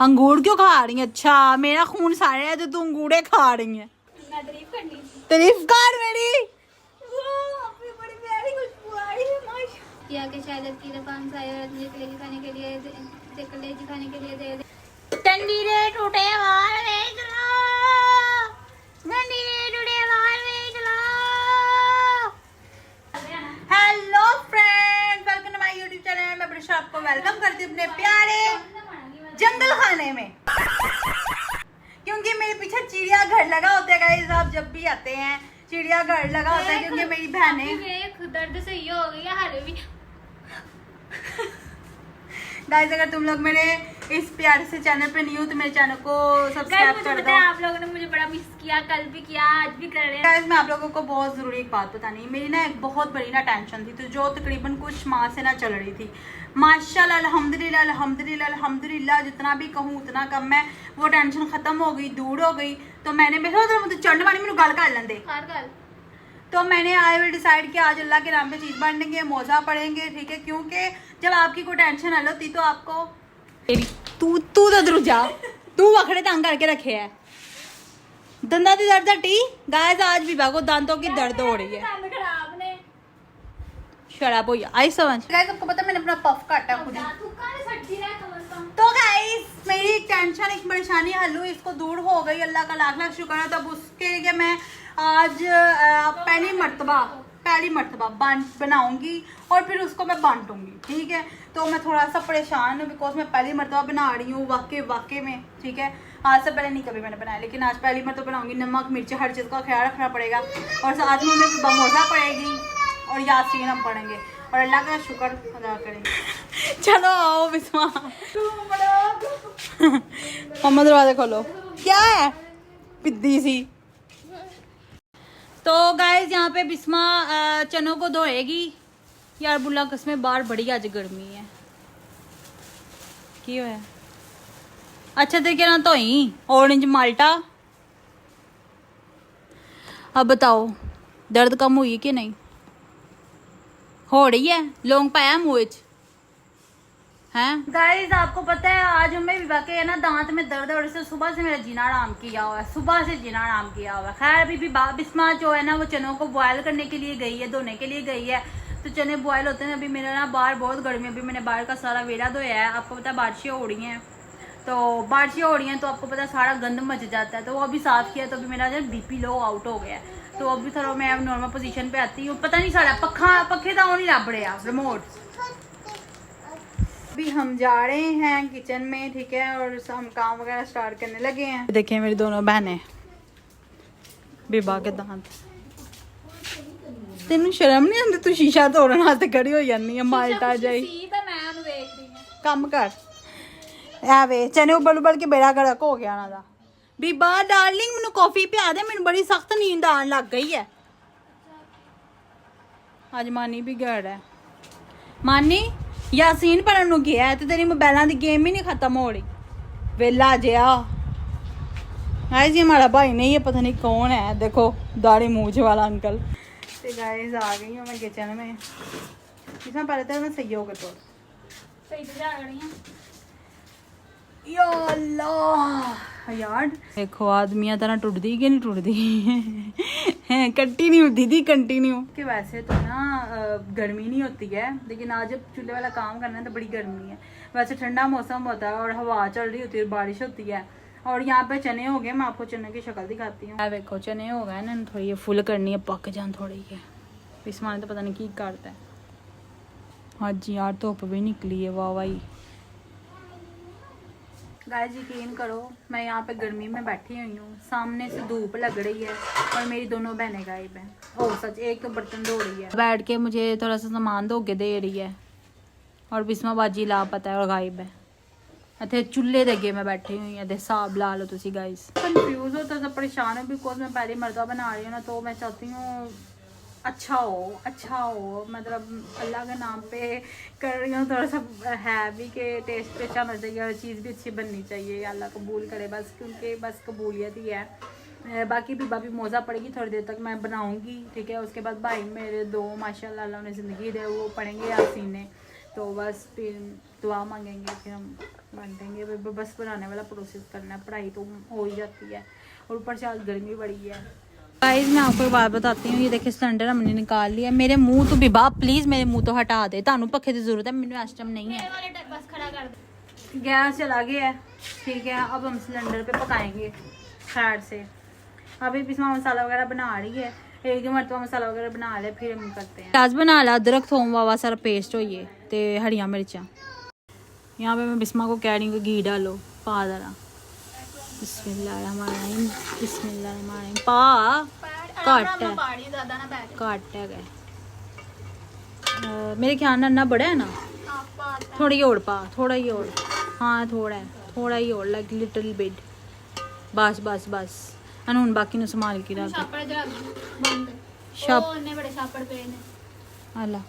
अंगूर क्यों खा रही है? अच्छा मेरा खून सारे है तो तू अंगूरे खा रही है। मैं तारीफ करनी तारीफ कर मेरी। बड़ी प्यारी खुशबू आ रही है माशाल्लाह। किया के शायद की दुकान से आया मुझे कलेजी खाने के लिए कलेजी खाने के लिए दे दे। टंडी रे टूटे वाल देख लो, टंडी रे टूटे वाल देख लो। Hello friends, welcome to my YouTube channel. मैं अपने आपको वेलकम करती हूँ अपने प्यारे जंगल खाने में, क्योंकि मेरे पीछे चिड़ियाघर लगा होता है गाइस। आप जब भी आते हैं चिड़ियाघर लगा होता है, क्योंकि मेरी बहनें दर्द से ये हो गई है हाले भी। गाइस अगर तुम लोग मेरे इस प्यारे से चैनल पे नहीं हो तो मेरे चैनल को सब्सक्राइब कर दो। आप लोगों ने मुझे बड़ा मिस किया, कल भी किया, आज भी कर रहे हैं। गाइस मैं आप लोगों को बहुत ज़रूरी एक बात बतानी है। मेरी ना एक बहुत बड़ी ना टेंशन थी, तो जो तकरीबन कुछ माह से ना चल रही थी। माशाल्लाह अल्हम्दुलिल्लाह अल्हम्दुलिल्लाह अल्हम्दुलिल्लाह, जितना भी कहूँ उतना कम है। वो टेंशन खत्म हो गई, दूर हो गई। तो मैंने चढ़ने वाली मैंने गल कर लेंदे, तो मैंने आई विल डिसाइड कि आज अल्लाह के नाम पे चीज़ बांटेंगे, मोजा पड़ेंगे, ठीक है। क्योंकि जब आपकी कोई टेंशन हल होती तो आपको तू तो उधर जा, तू अखड़े तंग करके रखे है। दंदा की दर्द हटी गाइस, आज भी भागो दांतों की दर्द हो रही है। शराब हो आई समझ। गाइस आपको पता है मैंने अपना पफ काटा खुद ही। तो गाइस मेरी टेंशन एक परेशानी हल हुई, इसको दूर हो गई, अल्लाह का लाख लाख शुक्र है। तब उसके लिए मैं आज पहली मर्तबा बनाऊंगी और फिर उसको मैं बांटूंगी, ठीक है। तो मैं थोड़ा सा परेशान हूँ बिकॉज मैं पहली मर्तबा बना रही हूँ वाकई में, ठीक है। आज से पहले नहीं कभी मैंने बनाया, लेकिन आज पहली मर्तबा बनाऊंगी। नमक मिर्च हर चीज़ का ख्याल रखना पड़ेगा, और साथ में हमें बमोजा पड़ेगी और यासीन हम पढ़ेंगे और अल्लाह का शुक्र अदा करेंगे। चलो आओ बिस्मा, मम्मा दरवाजा खोलो। क्या है पिद्दी सी। तो गाइस यहाँ पे बिस्मा चनों को धोएगी। यार बुला कसमें बाहर बड़ी आज गर्मी है। क्यों है? अच्छा तरीके ना धोई ऑरेंज माल्टा। अब बताओ दर्द कम हुई कि नहीं? हो रही है? लौंग पाया मुँह हैं? गाइस आपको पता है आज हमें भी वाकई है ना दांत में दर्द है, और इससे सुबह से मेरा जीना आराम किया हुआ है, सुबह से जीना आराम किया हुआ है। खैर अभी भी बिस्मा जो है ना वो चनों को बॉयल करने के लिए गई है, धोने के लिए गई है। तो चने बॉयल होते हैं। अभी मेरा ना बाहर बहुत गर्मी है, अभी मैंने बाहर का सारा वेड़ा धोया है। आपको पता है बारिशें हो रही हैं, तो आपको पता है सारा गंद मच जाता है। तो वो अभी साफ किया, तो अभी मेरा जो BP लो आउट हो गया है। तो अभी थोड़ा मैं नॉर्मल पोजीशन पे आती हूँ। पता नहीं सारा पखे तो नहीं रब रहा रिमोट। अभी हम जा रहे हैं किचन में, ठीक है, और हम काम वगैरह स्टार्ट करने लगे हैं। देखिए मेरी दोनों बहनें बेबा के दांत। तेन शर्म नहीं आती? तू शीशा तोड़न वास्ते खड़ी हो जानी है माल्टा जाई। कम कर ए वे चने उबल के बेड़ा गड़क हो गया ना। बीबा डार्लिंग मैनू कॉफी पिया दे, मैनू बड़ी सख्त नींद आने लग गई है। आज मानी भी गड़ है। मानी यासीन पढ़न नू गया है, तो तेरी मोबाइलों की गेम ही नहीं खत्म हो रही। वेला जिया गाइस, ये हमारा भाई नहीं है, पता नहीं कौन है। देखो दाढ़ी मूछ वाला अंकल। तो गाइस आ गई हूँ मैं किचन में। इसमें पहले तो मैं सही हो गए तो सही तो जा रही हैं या अल्लाह। यार देखो आदमियां तरह टूटती कि नहीं टूटती कंटिन्यू दीदी कंटिन्यू। कि वैसे तो ना गर्मी नहीं होती है, लेकिन आज जब चूल्हे वाला काम करना है तो बड़ी गर्मी है। वैसे ठंडा मौसम होता है और हवा चल रही होती है, बारिश होती है। और यहाँ पे चने हो गए, मैं आपको चने की शक्ल दिखाती हूँ। देखो चने हो गए ना, थोड़ी ये फुल करनी है, पक जान थोड़ी है। इसमें तो पता नहीं की करता है। हाँ जी यार धुप भी निकली है, वाह वाही। गाइस यकीन करो मैं यहाँ पे गर्मी में बैठी हुई हूँ, सामने से धूप लग रही है और मेरी दोनों बहनें गायब हैं। ओह सच, एक तो बर्तन धो रही है बैठ के, मुझे थोड़ा सा सामान धो के दे रही है, और बिस्मा बाजी लापता है और गायब है। इतने चूल्हे दे अगे मैं बैठी हुई हूँ, हिसाब ला लो तुसी गाइस। कंफ्यूज होता था, परेशान हो बिकॉज मैं पहली मर्तबा बना रही हूँ ना, तो मैं चाहती हूँ अच्छा हो, मतलब अल्लाह के नाम पे कर रही हूँ। थोड़ा सा है भी कि टेस्ट भी अच्छा होना चाहिए और चीज़ भी अच्छी बननी चाहिए। अल्लाह कबूल करे बस, क्योंकि बस कबूलियत ही है। बाकी भी बाबी मौजा पड़ेगी, थोड़ी देर तक मैं बनाऊँगी, ठीक है। उसके बाद भाई मेरे दो माशाल्लाह अल्लाह ने ज़िंदगी दे, वो पढ़ेंगे यासीन ने, तो बस फिर दुआ मांगेंगे, फिर हम बन देंगे। बस बनाने वाला प्रोसेस करना है, पढ़ाई तो हो ही जाती है और ऊपर से आज गर्मी बड़ी है। गाइस मैं आपको एक बात बताती हूँ, ये देखिए सिलेंडर हमने निकाल लिया। मेरे मुंह तो बिबा प्लीज मेरे मुंह तो हटा दे, तानू पखे की जरूरत है, मैंने इस टाइम नहीं है। बस खड़ा कर दे। गैस चला गया है, ठीक है। अब हम सिलेंडर पे पकाएंगे खैर से। अभी बिस्मा मसाला वगैरह बना रही है, एक मरतबा मसाला वगैरह बना ले फिर हम करते हैं। प्याज बना ला, अदरक थोम वावा सारा पेस्ट होइए ते हरियां मिर्चा। यहाँ पे मैं बिस्मा को कह रही हूँ घी डालो, पा जरा। बिस्मिल्लाहिर्रहमानिर्रहीम, बिस्मिल्लाहिर्रहमानिर्रहीम। पा घट है, घट है गए मेरे ख्याल ना ना बड़ा है ना, थोड़ा ही और पा, थोड़ा ही और। हाँ थोड़ा है, थोड़ा ही और, लाइक लिटिल बिट। बस बस बस अनून बाकी ने संभाल के रख अल्लाह।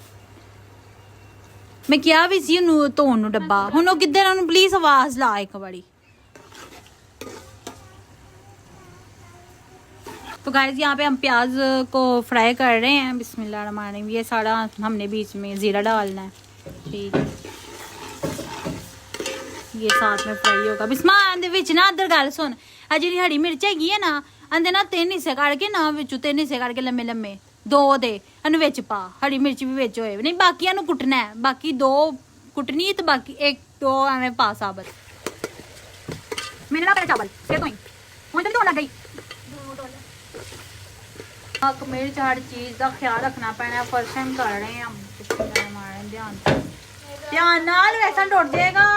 मैं क्या भी सी ਉਹਨੂੰ ਧੋਣ ਨੂੰ ਡੱਬਾ, ਹੁਣ ਉਹ ਕਿੱਧਰ ਉਹਨੂੰ ਪਲੀਜ਼ ਆਵਾਜ਼ ਲਾ ਇੱਕ बारी। तो गाइस यहाँ पे हम प्याज को फ्राई कर रहे हैं। बिस्मिल्लाहिर्रहमानिर्रहीम। ये सारा हमने बीच में जीरा डालना है, ठीक है। ये साथ में फ्राई होगा। बिस्मा अंदर विच ना अदर गल सुन, आ जी हरी मिर्च हैगी है ना, अंदर ना 3 हिस्से करके ना, विचों 3 हिस्से करके लम्बे लम्बे 2 दे अनु विच पा, हरी मिर्च भी विच होए नहीं, बाकी अनु कुटना है, बाकी 2 कुटनी तो बाकी 1-2 एवं पा साबत। मेरे ना चावल फिर तो ही तो लग गई। मिर्च हर चीज का ख्याल रखना पैना, फर्स्ट टाइम कर रहे हैं हम। ध्यान नाल वैसा टूट जाएगा।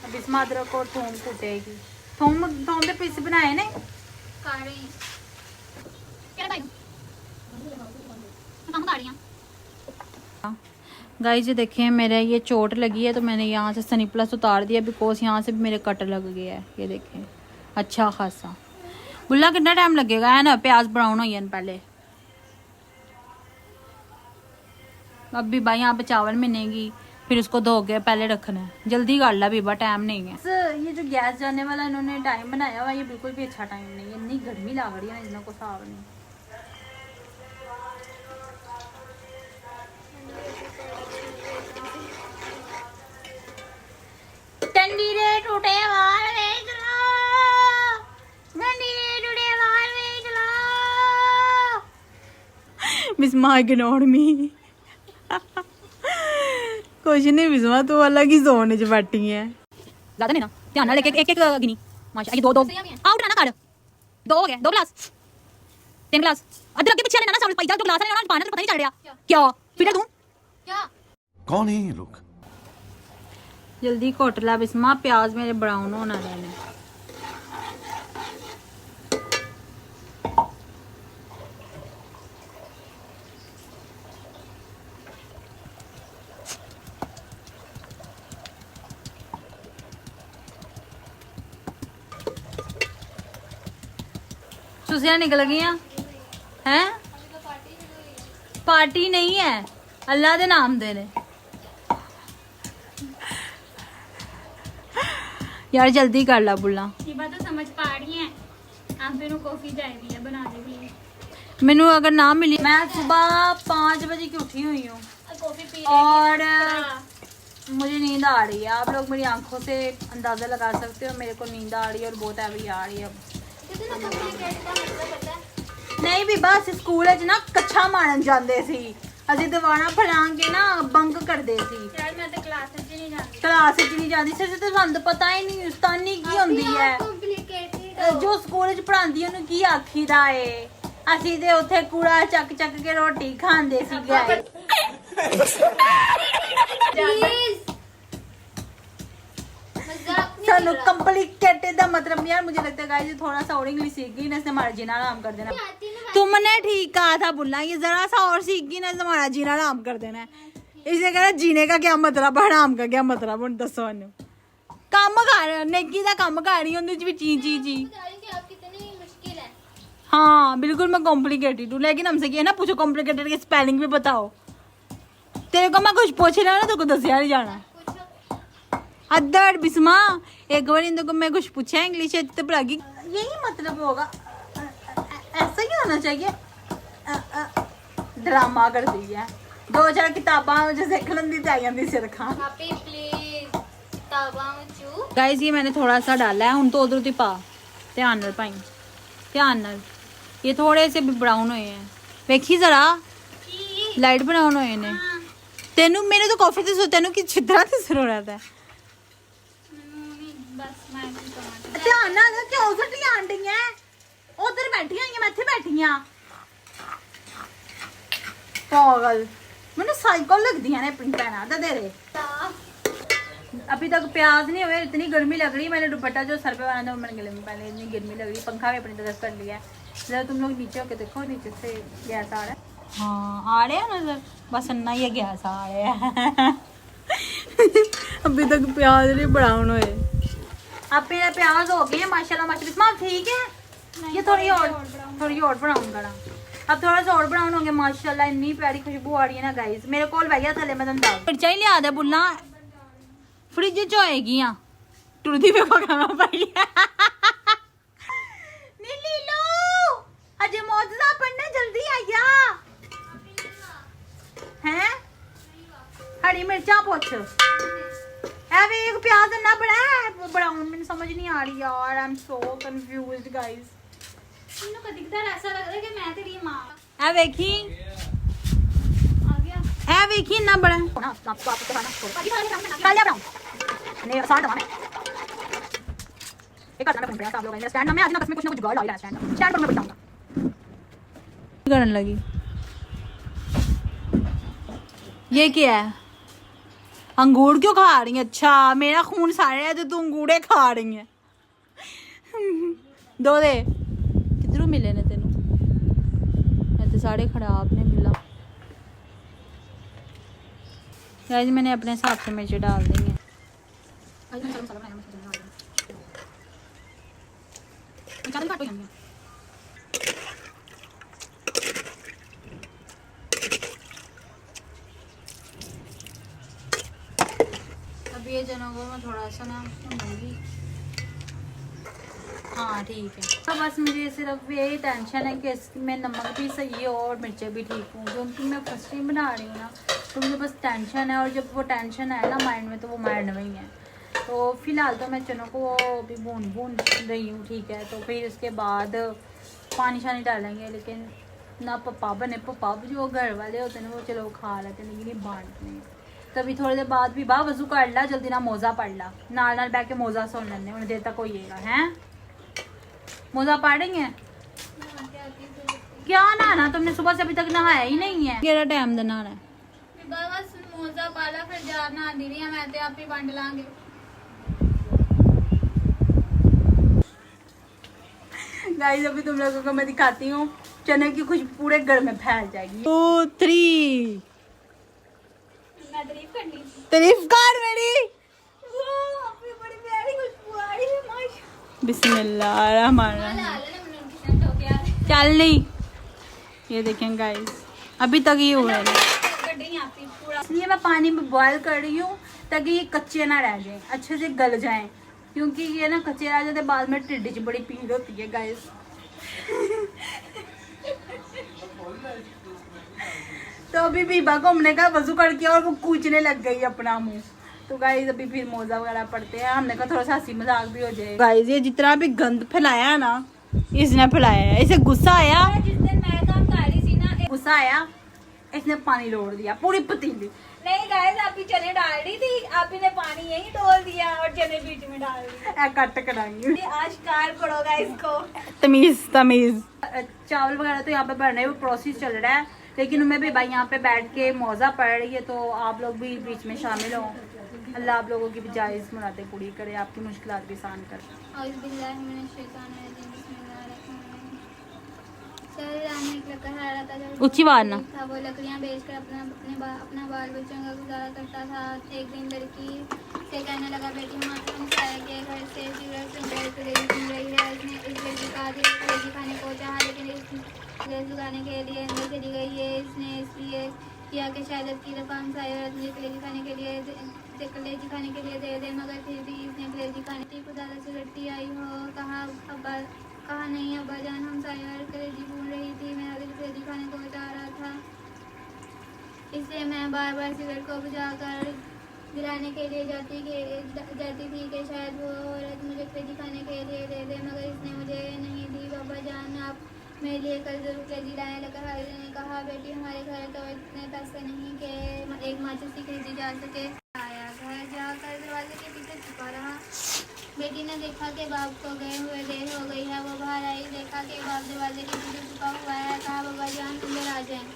अब इसमें अदरक और थोम कुटेगी। थोम के पीस बनाए ने गाइस ये देखें, मेरे ये चोट लगी है तो मैंने यहाँ से सनी प्लस उतार दिया, बिकॉज यहाँ से भी मेरे कट लग गया है। ये देखें अच्छा खासा। बुल्ला कितना टाइम लगेगा है ना, प्याज ब्राउन हो जाए पहले। अब भी भाई यहाँ पे चावल मिलेंगी, फिर उसको धो के पहले रखना है। जल्दी कर ला बीबा, टाइम नहीं है। ये जो गैस जाने वाला इन्होंने टाइम बनाया हुआ, ये बिल्कुल भी अच्छा टाइम नहीं है। इतनी गर्मी लग रही है ना, इतना को हिसाब नहीं। टंडीरे टूटे वाल वेच लो, टंडीरे टूटे वाल वेच लो। Bisma ignore me. कुछ नहीं बिस्मा, तू अलग ही जोन च बैठी है। ज्यादा नहीं ना, ध्यान नाल एक एक गिनी। माशा 2 आउट ना कर। 2 हो गए, 2 गिलास 3 गिलास। अदरक के पीछे ना साउंड पाई जा, जो गिलास है ना पानी तो पता नहीं चल रहा क्या। फिर दूं क्या, कौन है ये लोग? जल्दी कोट ला बिस्मा, प्याज मेरे ब्राउन होना रहने। सुसियां निकल गई हैं? पार्टी नहीं है, अल्लाह दे नाम दे ने। यार जल्दी कर ला बुला। ये बात तो समझ पा रही हैं आप, मेनू कॉफी चाहिए है बना दे प्लीज। मेनू अगर ना मिली, मैं सुबह 5 बजे की उठी हुई हूँ कॉफी पी और मुझे नींद आ रही है। आप लोग मेरी आंखों से अंदाजा लगा सकते हो, मेरे को नींद आ रही है और बहुत हैवी आ रही है। नहीं भी बस स्कूल ना कच्छा मारन जाते सी, ਅਸੀਂ ਦੀਵਾਨਾ ਫੜਾ ਕੇ ਨਾ ਬੰਕ ਕਰਦੇ ਸੀ। यार मैं तो क्लास में नहीं जाती, क्लास ਵਿੱਚ ਨਹੀਂ ਜਾਂਦੀ ਸੀ ਤੇ ਸਾਨੂੰ ਪਤਾ ਹੀ ਨਹੀਂ ਉਸਤਾਨੀ ਕੀ ਹੁੰਦੀ ਹੈ। ਜੋ ਸਕੂਲ 'ਚ ਪੜਾਉਂਦੀ ਉਹਨੂੰ ਕੀ ਆਖੀਦਾ ਏ। ਅਸੀਂ ਤੇ ਉੱਥੇ ਕੂੜਾ ਚੱਕ ਚੱਕ ਕੇ ਰੋਟੀ ਖਾਂਦੇ ਸੀਗੇ। सानू कॉम्प्लिकेटेड का मतलब यार, मुझे लगता है गाइस थोड़ा सा और इंग्लिश सीख गई ना, इसने हमारा जीना आराम कर देना। तुमने ठीक कहा था बुल्ला, ये जरा सा और सीख गई ना, हमारा जीना आराम कर देना। इसे कह जीने का क्या मतलब, हराम का क्या मतलब, हूं दसो इन्हू। कम कर, नेकी दा कम कर रही हूं ची ची ची। हाँ बिल्कुल मैं कॉम्प्लिकेटेड हूँ, लेकिन हमसे क्या ना पूछो कॉम्प्लिकेटेड की स्पेलिंग भी बताओ। तेरे को मैं कुछ पूछ रहा ना, तो को दसिया नहीं जाना। अदर बिस्मा एक बार इन को मैं कुछ पूछा इंग्लिश तो पढ़ागी, यही मतलब होगा, ऐसा ही होना चाहिए। ड्रामा कर दी है, 2-4 किताबा जो सिख लंदी ते आई जांदी सिर खां। प्लीज गाइस ये मैंने थोड़ा सा डाला है, तो उधर पा ध्यान नाल पाई, ध्यान नाल। ये थोड़े से भी ब्राउन हुए हैं, वेखी जरा लाइट ब्राउन हुए ने। तेनू मैंने तो कॉफी से तेनू की छिद्रा ते जरूरत है। ध्यान नाल क्यों सटी आंडी है, उधर बैठी हुई मैं इत्थे बैठी हां। पागल मैंने साइकिल लगदी है ने अपनी भैना ते तेरे। अभी तक प्याज नहीं हुए, इतनी गर्मी लग रही है। मैंने दुपट्टा जो सर पे बना था मैंने गले में पहले, इतनी गर्मी लग रही है। पंखा भी अपनी तरफ कर लिया है। जरा तुम लोग नीचे होके देखो, नीचे से गैस आ रहा है। हाँ आ रहे हैं नजर, बस अन्ना ही गैस आ रहे हैं। अभी तक प्याज नहीं ब्राउन हुए, अब मेरा प्याज हो गया माशाल्लाह माशाल्लाह। ठीक है ये थोड़ी और ब्राउन करना, अब थोड़ा सा और ब्राउन हो गया माशाल्लाह। इतनी प्यारी खुशबू आ रही है ना गाइस। मेरे कोल भैया थले मैं तुम मिर्चा ही लिया दे बुल्ला, फ्रिज च होएगी टुरदी पे पकाना पड़ी नीली लो अजे मौजूदा पढ़ने जल्दी आया हैं। हरी मिर्चा पूछ वे एक प्याज ना बड़ा है ब्राउन, मैंने समझ नहीं आ रही यार। I am so confused guys. इन्हों कभी-कभार ऐसा लग रहा है कि मैं तेरी मां। ए वेखी आ गया, ए वेखी ना बड़ा ना आपको आपको खाना खा लिया ब्राउन ने साथ दवा में एक करना मैं आप लोग मेरा स्टैंड में आज ना कसम कुछ ना कुछ गर्ल आ रहा है स्टैंड पर मैं बैठाऊंगा करने लगी। ये क्या है, अंगूर क्यों खा रही है? अच्छा मेरा खून सारे है तो तू अंगूरे खा रही है। दो दे किधरों मिले ने तेनू, मैं तो सारे खराब ने मिला। गाइस मैंने अपने हिसाब से मिर्च डाल दी है। अब ये जनों को मैं थोड़ा सा ना भूनूंगी। हाँ ठीक है, तो बस मुझे सिर्फ यही टेंशन है कि इसमें नमक भी सही हो और मिर्चें भी ठीक हों, क्योंकि मैं फर्स्ट टाइम बना रही हूँ ना, तो मुझे बस टेंशन है। और जब वो टेंशन है ना माइंड में, तो वो माइंड में ही है। तो फिलहाल तो मैं चनों को अभी भून रही हूँ, ठीक है। तो फिर उसके बाद पानी शानी डालेंगे, लेकिन ना पप्पा बने, पप्पा जो घर वाले होते हैं वो चलो खा लेते हैं, लेकिन ये बांटने। तभी थोड़ी देर बाद भी वजू कर ला, जल्दी ना मोजा पढ़ ला, नाल बह के मोजा सुन लेने, उन्हें देर तक होइएगा हैं। मोजा पढ़ेंगे क्या नहाना तुमने? सुबह से अभी तक नहाया ही नहीं है। केड़ा टाइम दा नहाना है? बस मोजा पाला फिर जार ना आंदी रही मैं ते आप ही वंड लांगे। गाइस अभी तुम लोगों को मैं दिखाती हूँ, चने की खुशबू पूरे घर में फैल जाएगी। 2 3 मैं तारीफ करनी तारीफ कर मेरी। अपनी बड़ी प्यारी खुशबू आ रही है माशाल्लाह। बिस्मिल्लाहिर्रहमानिर्रहीम। चल नहीं, ये देखें गाइस अभी तक ये हुआ है। इसलिए मैं पानी में बॉयल कर रही हूँ ताकि ये कच्चे ना रह जाए, अच्छे से गल जाएं, क्योंकि ये ना कच्चे रह जाते बाद में टिड्डी च बड़ी पीड़ होती है गाइस। तो अभी बीबा घूमने का वजू करके और वो कूचने लग गई अपना मुंह। तो गाइस अभी फिर मोजा वगैरह पड़ते हैं, हमने कहा थोड़ा सा हंसी मजाक भी हो जाए। गाइस ये जितना भी गंद फैलाया है ना, इसने फैलाया है। इसे गुस्सा आया, जिस दिन मैं काम कर रही थी ना, गुस्सा आया, इसने पानी डोल दिया पूरी पतीली। नहीं गाइस आप ही चने डाल रही थी, आप ही ने पानी यही डोल दिया और चने बीच में डाल दिए। कट कराएंगे, आश्कार करोगा इसको। तमीज तमीज। चावल वगैरह तो यहाँ पे बनने में प्रोसेस चल रहा है, लेकिन मैं भी भाई यहाँ पे बैठ के मौजा पढ़ रही है, तो आप लोग भी बीच में शामिल हो। अल्लाह आप लोगों की भी जायज़ मुरादें पूरी करे, आपकी मुश्किलात भी आसान करे। ऊंची आवाज ना। था वो लकड़ियाँ बेचकर अपना बाल बच्चों का गुजारा करता था। एक दिन लड़की से कहने लगा, बेटी हमारे के घर से सिगरेट सुन रही है। इसने इस लड़की का लड़की खाने को चाहा, लेकिन सिगरेट सुखाने के लिए अंदर चली गई है। इसने इसलिए किया कि शायद की दुकान से आई और कलेजी खाने के लिए दे दे, मगर फिर भी इसने कलेजी खाने की खुदा से रट्टी आई हो। कहा नहीं अब्बा जान, हम सायर कलेजी भून रही थी, मेरा दिल कलेजी खाने को चाह रहा था, इसलिए मैं बार बार सिगरेट को बुझाकर दिलाने के लिए जाती थी कि शायद वो औरत मुझे कलेजी खाने के लिए दे दे, मगर इसने मुझे नहीं दी। बाबा जान आप मेरे लिए कल जरूर कलेजी लाएं। लकर हाजिर ने कहा, बेटी हमारे घर तो इतने पैसे नहीं कि एक माचिस की कलेजी जा सके। आया घर जाकर दरवाजे के पीछे छुपा रहा। बेटी ने देखा कि बाप को गए हुए देर हो गई है। वो बाहर आई, देखा कि बाप दरवाजे के पीछे छुपा हुआ है। कहा, बाबा जान अंदर आ जाएं।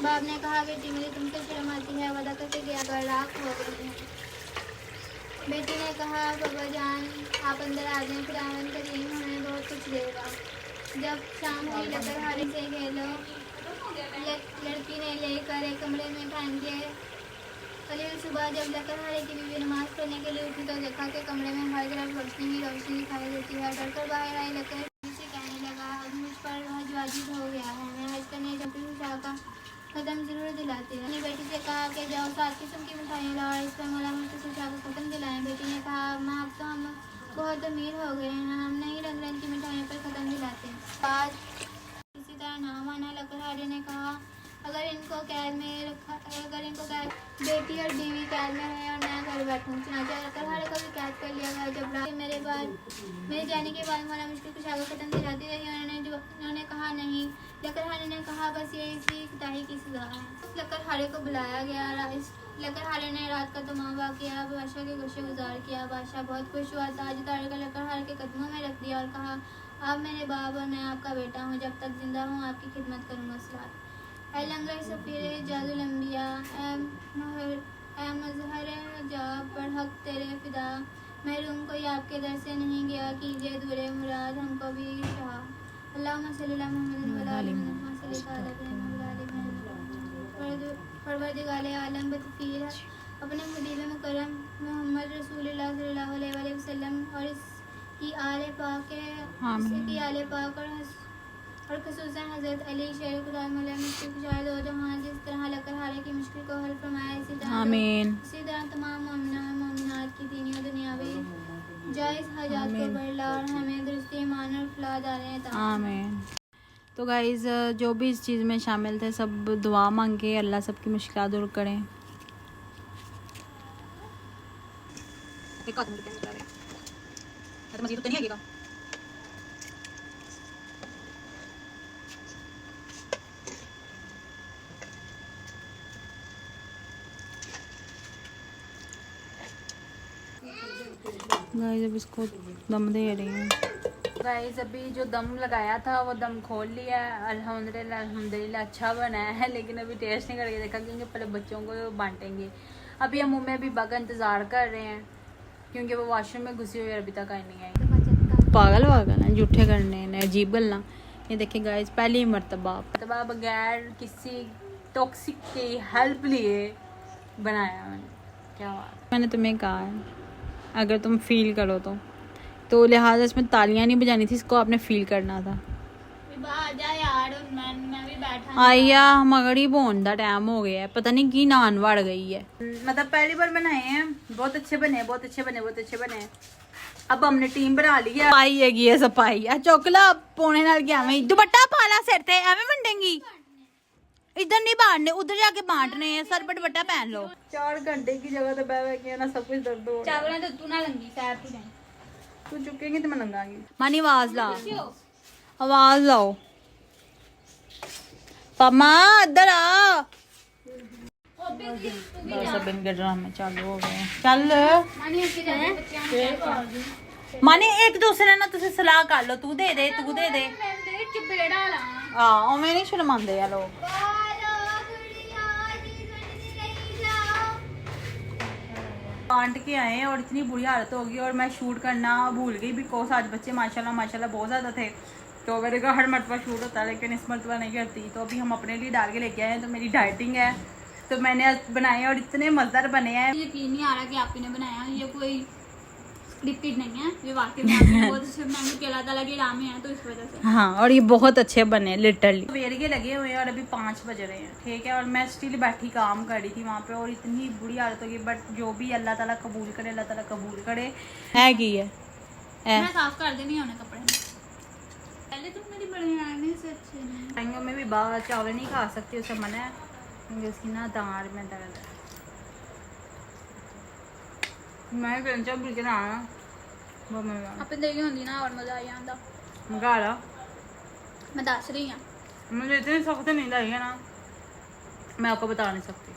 बाप ने कहा, बेटी मुझे तुमसे शर्म आती है, वादा करके गया घर राख हो गई है। बेटी ने कहा, बाबा जान आप अंदर आ जाएं, खुदावन करीम हमें बहुत कुछ देगा। जब शाम हुई, लकर हारे से खेलो लड़की ने लेकर एक कमरे में पहन के कल सुबह जब लकर हारे की बीवी नमाज पढ़ने के लिए उठी तो देखा कि कमरे में हर तरफ रोशनी ही रोशनी दिखाई देती है। डरकर बाहर आई, लकर से कहने लगा, अब मुझ पर हज वाजिब हो गया है, मैं हज करने जाती हूँ, शाह का कदम जरूर दिलाती है। अपनी बेटी से कहा कि जाओ 7 किस्म की मिठाइयाँ लाओ, इस पर मौला मुझसे शाह का कदम दिलाएं। बेटी ने कहा, माँ अब तो हम बहुत अमीर हो गए हैं, हम नहीं रंग रंग की मिठाइयों पर कदम दिलाते। आज किसी तरह ना माना। लकर हारे ने कहा, अगर इनको कैद बेटी और बीवी कैद में है और मैं घर बैठूँ, चुनाचा लकर हारे को भी कैद कर लिया गया। जब रात मेरे जाने के बाद मौला मुझको कुछ आगे कदम दिलाती रही। उन्होंने कहा नहीं। लकर हारे ने कहा, बस ये इसी कोताही की सजा है। लकर हारे को बुलाया गया। लकर हारे ने रात का तमाम किया, बादशाह के गोशे गुजार किया। बादशाह बहुत खुश हुआ, ताज उतार कर लकर हारे के कदमों में रख दिया और कहा, आप मेरे बाप और मैं आपका बेटा हूँ, जब तक जिंदा हूँ आपकी खिदमत करूँगा। सलात ऐ लंगर सफ़ीर जाजुल अंबिया, ऐ मज़हर जा पर हक तेरे फिदा, महरूम कोई आपके दर से नहीं गया, कीजिए दुरे मुराद हमको भी शाह। अल्लाहुम्मा सल्ली अला मुहम्मद व अला आलि मुहम्मद परवरदिगार आलम बतफीर अपने हबीब मुकर्रम मोहम्मद रसूलुल्लाह सल्लल्लाहु अलैहि वसल्लम और इसकी आले पाक और खुसूसन हज़रत अली शेर खुदा मौला मुझसे शायद हो जहाँ जिस तरह लकर हारे की मुश्किल को हल फरमाया, इसी तरह तमाम मोमिनात की दीनी और दुनियावी जायज़ हाजात को बढ़ला और हमें दुरुस्ती ईमान और फलाह दारें आमीन। तो गाइज़ जो भी इस चीज़ में शामिल थे सब दुआ मांग के अल्लाह सबकी मुश्किल दूर करें। गाइस अब इसको दम दे रही हूँ। गाइस अभी जो दम लगाया था वो दम खोल लिया है, अल्हम्दुलिल्लाह अच्छा बना है, लेकिन अभी टेस्ट नहीं करके देखा क्योंकि पहले बच्चों को बांटेंगे। अभी हम मुँह में अभी का इंतज़ार कर रहे हैं क्योंकि वो वॉशरूम में घुसी हुई अभी तक आई नहीं आई। पागल है झूठे करने ने अजीब गलना। ये देखिए गाइस पहली मरतबा बगैर किसी टॉक्सिक की हेल्प लिए बनाया मैंने। क्या बात, मैंने तुम्हें कहा है अगर तुम फील करो तो लिहाजा इसमें तालियां नहीं बजानी थी, इसको आपने फील करना था। आया मगड़ी बोन दा टाइम हो गया है, पता नहीं की नान वड़ गई है। मतलब पहली बार बनाए हैं, बहुत अच्छे बने। अब हमने टीम बना ली है। पाई हैगी है सपाई आ चोकला पोने नाल गया मैं दुपट्टा पाला सिर ते एवें वंडेंगी। इधर नहीं बांटने, उधर जाके बांटने हैं। सर पर दुपट्टा पहन लो। 4 घंटे की जगह तो बैठ गया ना, सब कुछ दर्द हो रहा है। तो तू ना लंगी सैर तू नहीं, तू चुकेंगी तो मैं लंगांगी। मानी आवाज लाओ पम्मा इधर आ। सब इनके ड्रामे चालू हो गए। चल मानी एक दूसरे ना तुझे सलाह कर लो, तू दे दे हाँ मैं नहीं शर्मांदे यार लोग। बांट के आए और इतनी बुरी हालत होगी और मैं शूट करना भूल गई बिकॉज आज बच्चे माशाल्लाह बहुत ज़्यादा थे, तो मेरे का हर मरतबा शूट होता है लेकिन इस मरतबा नहीं करती। तो अभी हम अपने लिए डाल के लेके आए हैं, तो मेरी डाइटिंग है तो मैंने बनाए और इतने मज़ेदार बने हैं। यकीन नहीं आ रहा कि आपने बनाया, ये कोई स्क्रिप्टेड नहीं है, ये वाकई में बहुत अच्छे बनाए कि अल्लाह ताला के राम है, तो इस वजह से हाँ। और ये बहुत अच्छे बने लिटरली। सवेर के लगे हुए हैं और अभी 5 बज रहे हैं, ठीक है। और मैं स्टिल बैठी काम कर रही थी वहाँ पे और इतनी बुरी हालत होगी, बट जो भी अल्लाह ताला कबूल करे, अल्लाह ताला कबूल करे है की है। मैं साफ कर देनी है कपड़े पहले, तुम मेरी बढ़िया से अच्छे में भी बाहर चावल नहीं खा सकती, उसे मना है क्योंकि उसकी ना दांत में दर्द है। मैं फिर जब बिल्कुल आना वो मैं अपने देगी होंगी ना और मजा आ जाता। मंगा ला। मैं दस रही हूँ मुझे इतनी सख्त नहीं लगी है ना, मैं आपको बता नहीं सकती।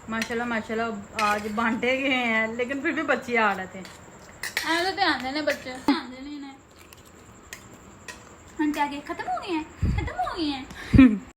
माशाल्लाह माशाल्लाह आज बांटे गए हैं, लेकिन फिर भी बच्चे आ रहे थे। ऐसे तो ध्यान देने बच्चे, ध्यान देने इन्हें। हम क्या खत्म हो गए हैं, खत्म हो गए हैं।